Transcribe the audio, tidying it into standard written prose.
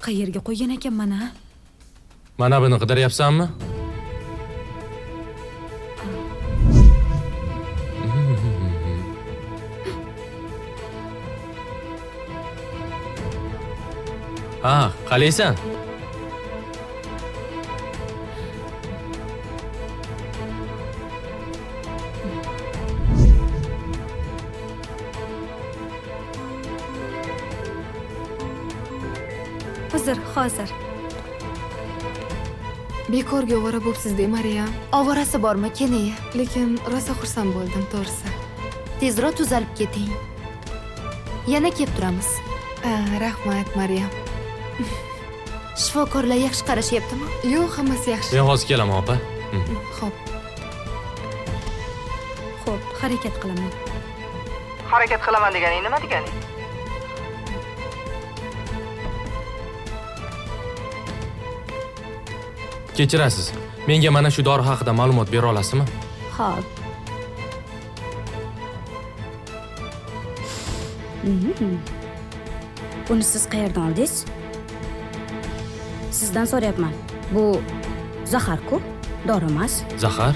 Qayerga qo'ygan ekanman ha? Mana buni qidiryapsanmi? Ha, qalaysan? Hozir. Bekorga ovora bo'psiz-da, Maryam. Ovorasi bormi, keniya? Lekin rosa xursand bo'ldim, to'g'risi. Tezroq tuzalib keting. Yana kelib turamiz. Rahmat, Maryam. Shifokorlar yaxshi qarashyaptimi? Yo'q, hammasi yaxshi. Men hozir kelaman, opa. Xo'p. Xo'p, harakat qilaman. Harakat qilaman deganing nima deganing? Kechirasiz. Menga mana shu dori haqida ma'lumot bera olasizmi? Xo'p. Buni siz qayerdan oldingiz? Sizdan so'rayapman. Bu zahar-ku, dori emas. Zahar?